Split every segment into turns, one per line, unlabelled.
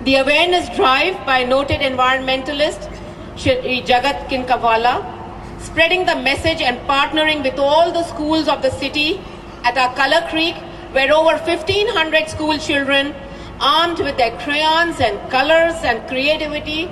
The awareness drive by noted environmentalist Shri Jagat Kinkawala, spreading the message and partnering with all the schools of the city at our Color Creek, where over 1,500 school children, armed with their crayons and colors and creativity,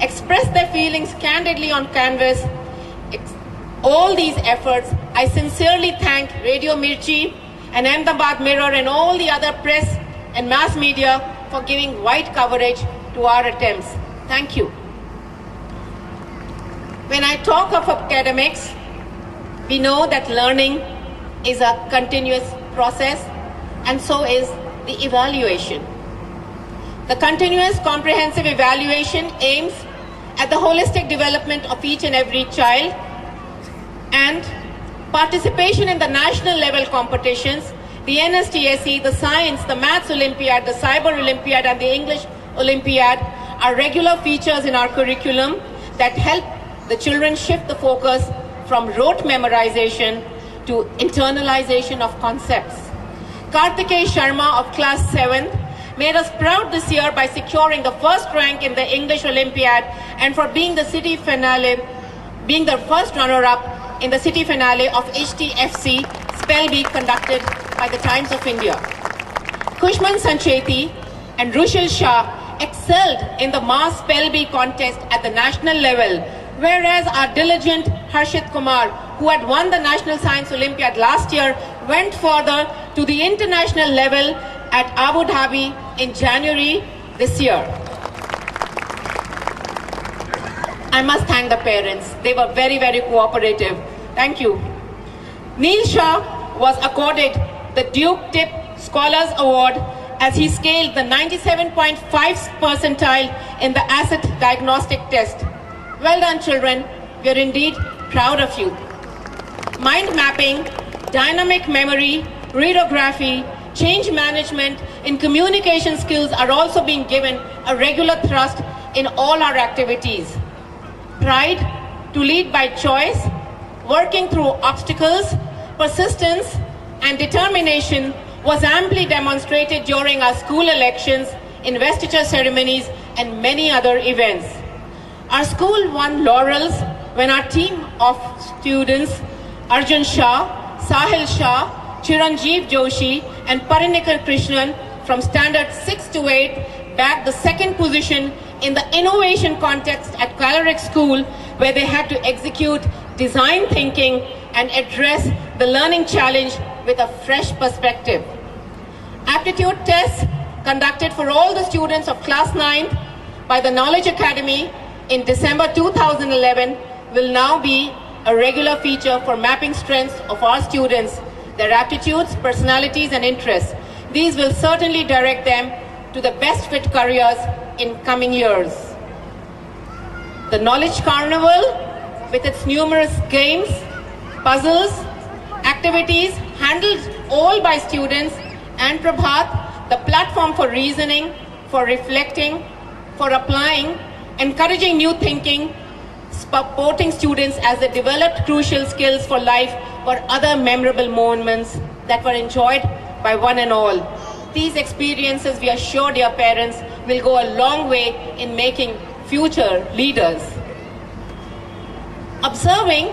express their feelings candidly on canvas. All these efforts, I sincerely thank Radio Mirchi and Ahmedabad Mirror and all the other press and mass media for giving wide coverage to our attempts. Thank you. When I talk of academics, we know that learning is a continuous process, and so is the evaluation. The continuous comprehensive evaluation aims at the holistic development of each and every child, and participation in the national level competitions, the NSTSE, the Science, the Maths Olympiad, the Cyber Olympiad and the English Olympiad are regular features in our curriculum that help the children shift the focus from rote memorization to internalization of concepts. Kartikeya Sharma of class 7th made us proud this year by securing the first rank in the English Olympiad and for being the city finale, being the first runner-up in the city finale of HTFC Spell Bee conducted by the Times of India. Kushman Sancheti and Rushil Shah excelled in the mass Spell Bee contest at the national level, whereas our diligent Harshit Kumar, who had won the National Science Olympiad last year, went further to the international level at Abu Dhabi in January this year. I must thank the parents. They were very, very cooperative. Thank you. Neil Shah was accorded the Duke Tip Scholars Award as he scaled the 97.5 percentile in the ACID diagnostic test. Well done, children. We are indeed proud of you. Mind mapping, dynamic memory, readography, change management, and communication skills are also being given a regular thrust in all our activities. Pride to lead by choice, working through obstacles, persistence, and determination was amply demonstrated during our school elections, investiture ceremonies, and many other events. Our school won laurels when our team of students, Arjun Shah, Sahil Shah, Chiranjeev Joshi, and Parinikar Krishnan from standard 6 to 8 bagged the second position in the innovation contest at Caloric School, where they had to execute design thinking and address the learning challenge with a fresh perspective. Aptitude tests conducted for all the students of class 9 by the Knowledge Academy in December 2011 will now be a regular feature for mapping strengths of our students, their aptitudes, personalities, and interests. These will certainly direct them to the best fit careers in coming years. The Knowledge Carnival, with its numerous games, puzzles, activities handled all by students, and Prabhat, the platform for reasoning, for reflecting, for applying, encouraging new thinking, supporting students as they developed crucial skills for life, were other memorable moments that were enjoyed by one and all. These experiences, we are sure, dear parents, will go a long way in making future leaders. Observing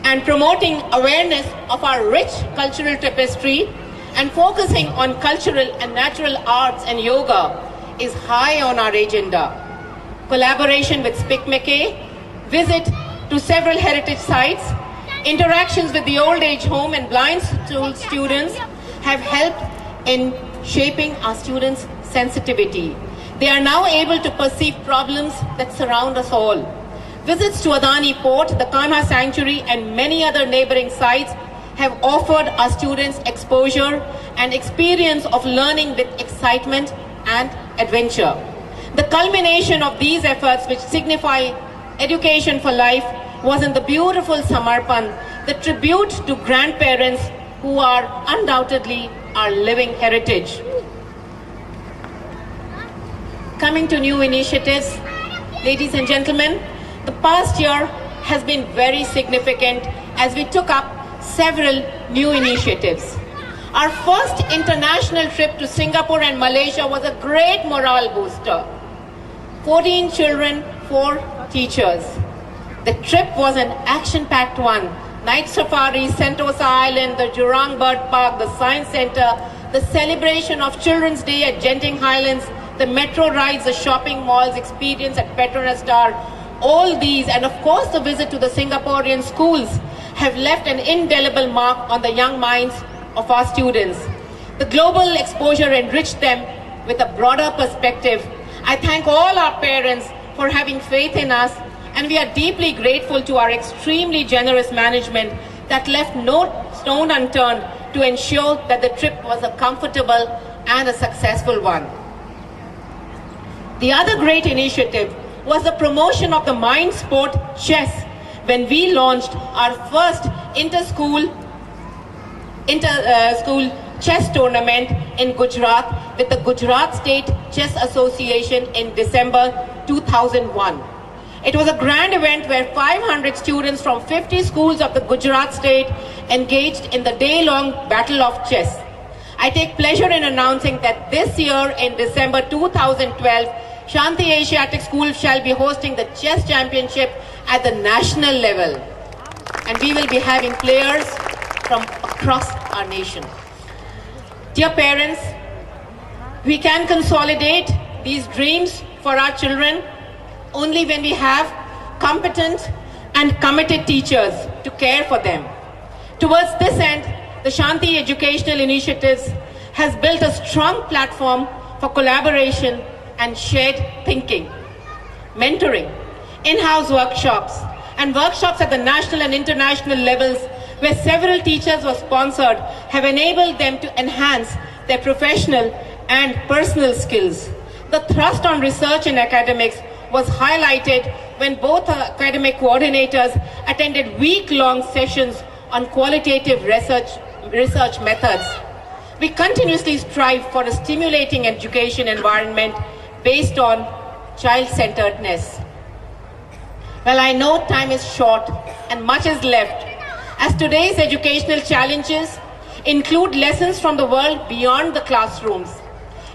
and promoting awareness of our rich cultural tapestry and focusing on cultural and natural arts and yoga is high on our agenda. Collaboration with SPICMACAY, visit to several heritage sites, interactions with the old age home and blind school students have helped in shaping our students' sensitivity. They are now able to perceive problems that surround us all. Visits to Adani Port, the Kanha Sanctuary, and many other neighboring sites have offered our students exposure and experience of learning with excitement and adventure. The culmination of these efforts, which signify education for life, was in the beautiful Samarpan, the tribute to grandparents who are undoubtedly our living heritage. Coming to new initiatives, ladies and gentlemen, the past year has been very significant as we took up several new initiatives. Our first international trip to Singapore and Malaysia was a great morale booster. 14 children, 4 teachers. The trip was an action-packed one. Night safari, Sentosa Island, the Jurong Bird Park, the Science Center, the celebration of Children's Day at Genting Highlands, the metro rides, the shopping malls, experience at Petronas Star, all these, and of course the visit to the Singaporean schools have left an indelible mark on the young minds of our students. The global exposure enriched them with a broader perspective. I thank all our parents for having faith in us, and we are deeply grateful to our extremely generous management that left no stone unturned to ensure that the trip was a comfortable and a successful one. The other great initiative was the promotion of the mind sport chess when we launched our first inter-school chess tournament in Gujarat with the Gujarat State Chess Association in December 2001. It was a grand event where 500 students from 50 schools of the Gujarat state engaged in the day-long battle of chess. I take pleasure in announcing that this year in December 2012, Shanti Asiatic School shall be hosting the chess championship at the national level. And we will be having players from across our nation. Dear parents, we can consolidate these dreams for our children only when we have competent and committed teachers to care for them. Towards this end, the Shanti Educational Initiatives has built a strong platform for collaboration and shared thinking, mentoring, in-house workshops, and workshops at the national and international levels where several teachers were sponsored have enabled them to enhance their professional and personal skills. The thrust on research and academics was highlighted when both academic coordinators attended week-long sessions on qualitative research methods. We continuously strive for a stimulating education environment based on child-centeredness. Well, I know time is short and much is left, as today's educational challenges include lessons from the world beyond the classrooms.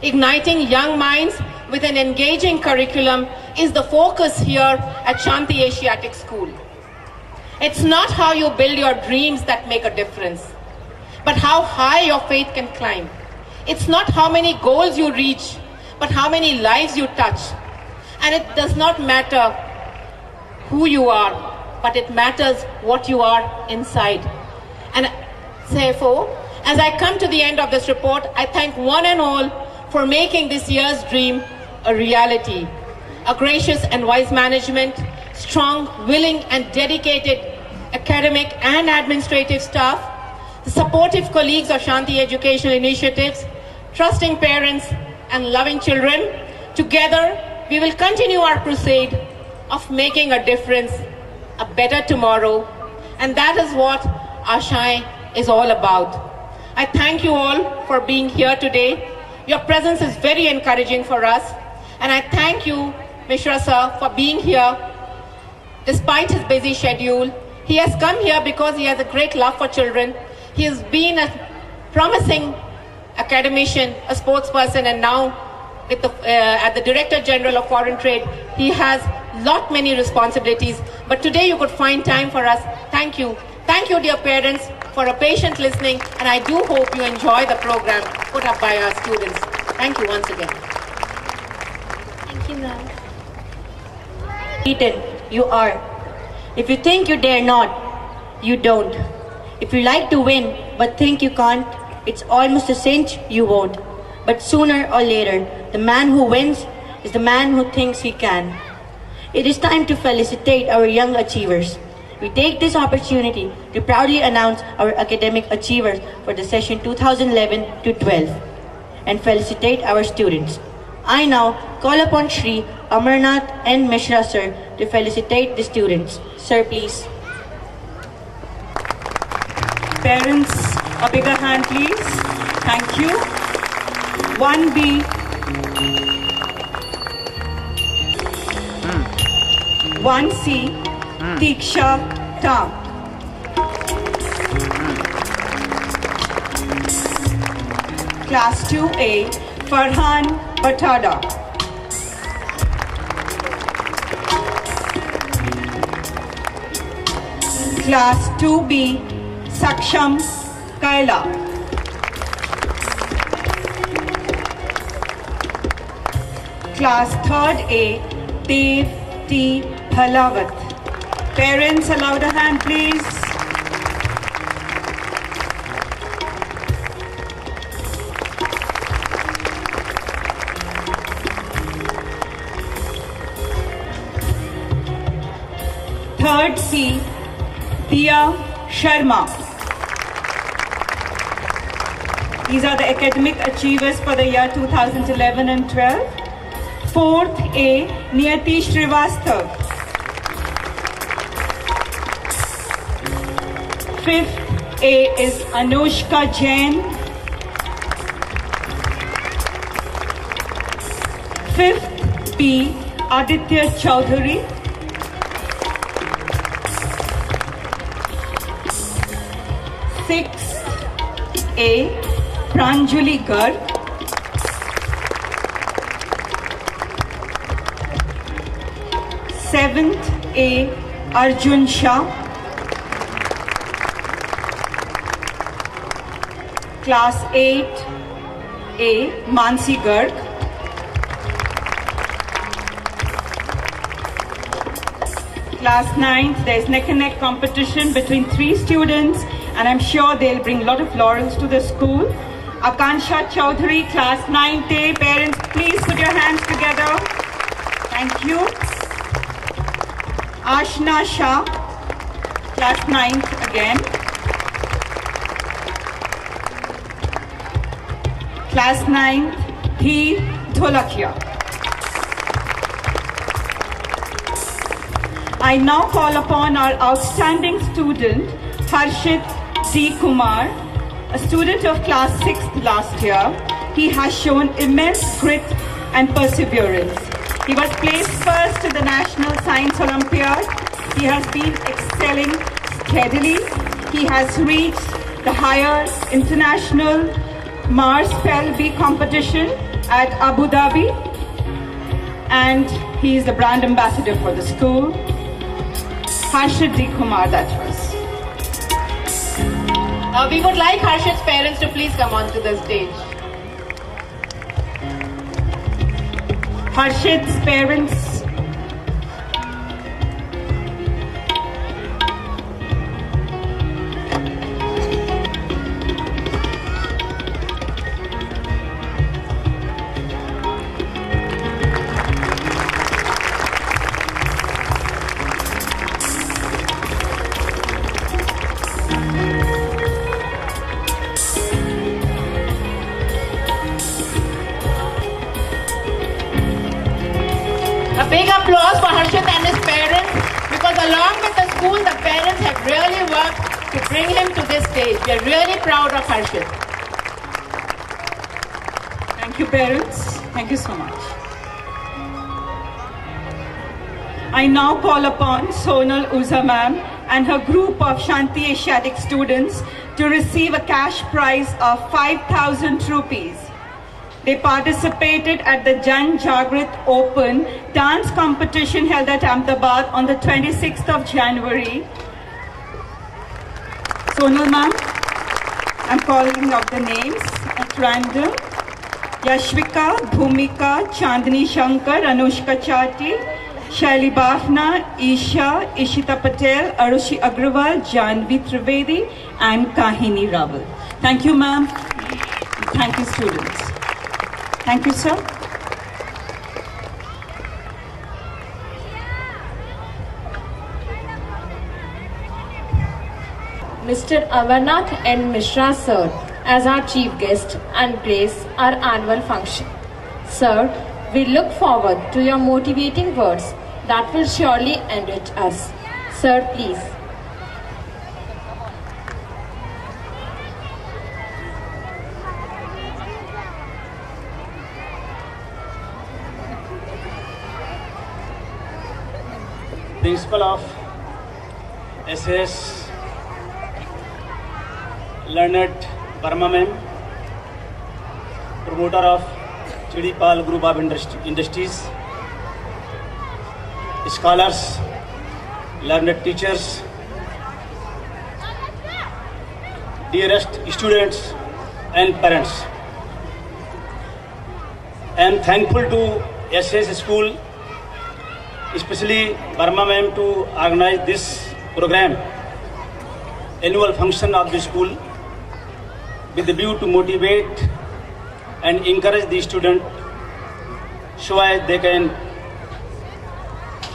Igniting young minds with an engaging curriculum is the focus here at Shanti Asiatic School. It's not how you build your dreams that make a difference, but how high your faith can climb. It's not how many goals you reach, but how many lives you touch. And it does not matter who you are, but it matters what you are inside. And therefore, as I come to the end of this report, I thank one and all for making this year's dream a reality. A gracious and wise management, strong, willing and dedicated academic and administrative staff, the supportive colleagues of Shanti Educational Initiatives, trusting parents and loving children. Together, we will continue our crusade of making a difference, a better tomorrow, and that is what our Shine is all about. I thank you all for being here today. Your presence is very encouraging for us, and I thank you, Mishra sir, for being here despite his busy schedule. He has come here because he has a great love for children. He has been a promising academician, a sportsperson, and now with at the Director General of Foreign Trade, he has many responsibilities. But today you could find time for us. Thank you. Thank you, dear parents, for a patient listening, and I do hope you enjoy the program put up by our students. Thank you once again.
Thank you, ma'am. Beaten, you are. If you think you dare not, you don't. If you like to win but think you can't, it's almost a cinch you won't. But sooner or later, the man who wins is the man who thinks he can. It is time to felicitate our young achievers. We take this opportunity to proudly announce our academic achievers for the session 2011 to 12 and felicitate our students. I now call upon Shri Amarnath N. Mishra sir to felicitate the students. Sir, please.
Parents, a bigger hand please. Thank you. 1B. 1C. Diksha Tam. Class 2A, Farhan Batada. Class 2B, Saksham Kaila. Class 3rd A, Dev T. Halawat. Parents, allow a hand, please. Third C, Diya Sharma. These are the academic achievers for the year 2011 and 12. Fourth A, Niyati Srivastav. Fifth A is Anushka Jain. Fifth B, Aditya Chaudhary. Sixth A, Pranjali Garg. Seventh A, Arjun Shah. Class 8A, Mansi Garg. Class 9th, there is neck and neck competition between 3 students, and I'm sure they'll bring a lot of laurels to the school. Akansha Chaudhary, Class 9A. Parents, please put your hands together. Thank you. Ashna Shah, Class 9th again. Class 9th, Dheer Dholakia. I now call upon our outstanding student, Harshit D. Kumar, a student of class 6th last year. He has shown immense grit and perseverance. He was placed first in the National Science Olympiad. He has been excelling steadily. He has reached the higher international Mars Pelby competition at Abu Dhabi, and he is the brand ambassador for the school. Harshit D. Kumar, that was.
We would like Harshit's parents to please come onto the stage.
Harshit's parents.
A big applause for Harshit and his parents, because along with the school, the parents have really worked to bring him to this stage. We are really proud of Harshit.
Thank you, parents. Thank you so much. I now call upon Sonal Uza ma'am and her group of Shanti Asiatic students to receive a cash prize of 5,000 rupees. They participated at the Jan Jagrit Open dance competition held at Ahmedabad on the 26th of January. Sonal ma'am, I'm calling out the names at random. Yashvika, Bhumika, Chandni Shankar, Anushka Chati, Shaili Bafna, Isha, Ishita Patel, Arushi Agrawal, Janvi Trivedi, and Kahini Rawal. Thank you, ma'am. Thank you, students. Thank you, sir.
Mr. Amarnath N. Mishra, sir, as our chief guest and grace our annual function. Sir, we look forward to your motivating words that will surely enrich us. Sir, please.
Principal of SS Learned Burma ma'am, promoter of Chidipal Group of Industries, scholars, learned teachers, dearest students and parents. I am thankful to SS School, especially Burma ma'am, to organize this program, annual function of the school, with the view to motivate and encourage the student so as they can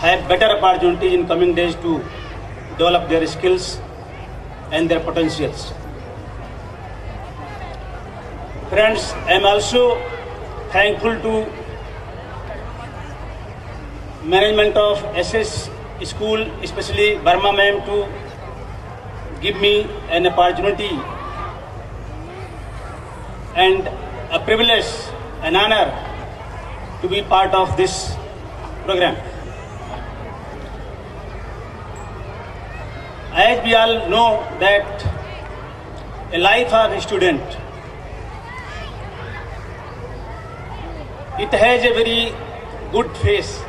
have better opportunity in coming days to develop their skills and their potentials. Friends, I am also thankful to management of SS School, especially Burma ma'am, to give me an opportunity and a privilege, an honor to be part of this program. As we all know that a life of a student, it has a very good face.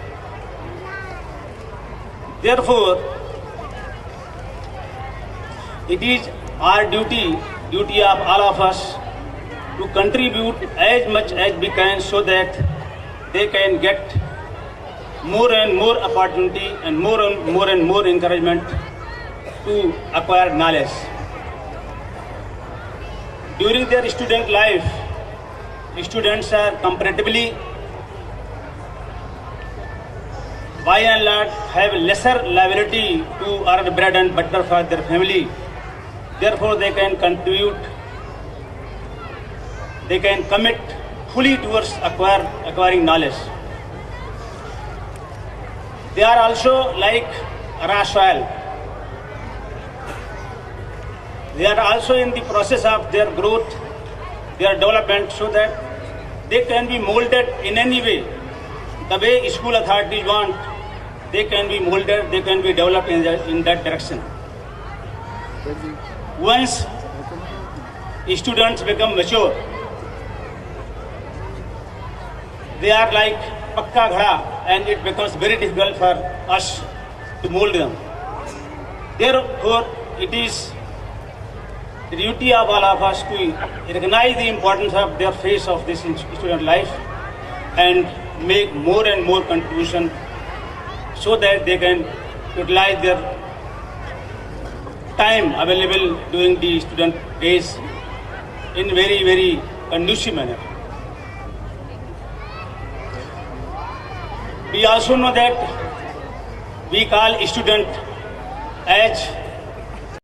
Therefore, it is our duty of all of us to contribute as much as we can so that they can get more and more opportunity and more encouragement to acquire knowledge. During their student life, students are comparatively, by and large, have lesser liability to earn bread and butter for their family. Therefore, they can contribute, they can commit fully towards acquiring knowledge. They are also like raw soil. They are also in the process of their growth, their development, so that they can be molded in any way. The way school authorities want, they can be molded, they can be developed in that direction. Once students become mature, they are like pakka ghada, and it becomes very difficult for us to mold them. Therefore, it is the duty of all of us to recognize the importance of their phase of this student life and make more and more contribution so that they can utilize their time available during the student days in very conducive manner. We also know that we call student as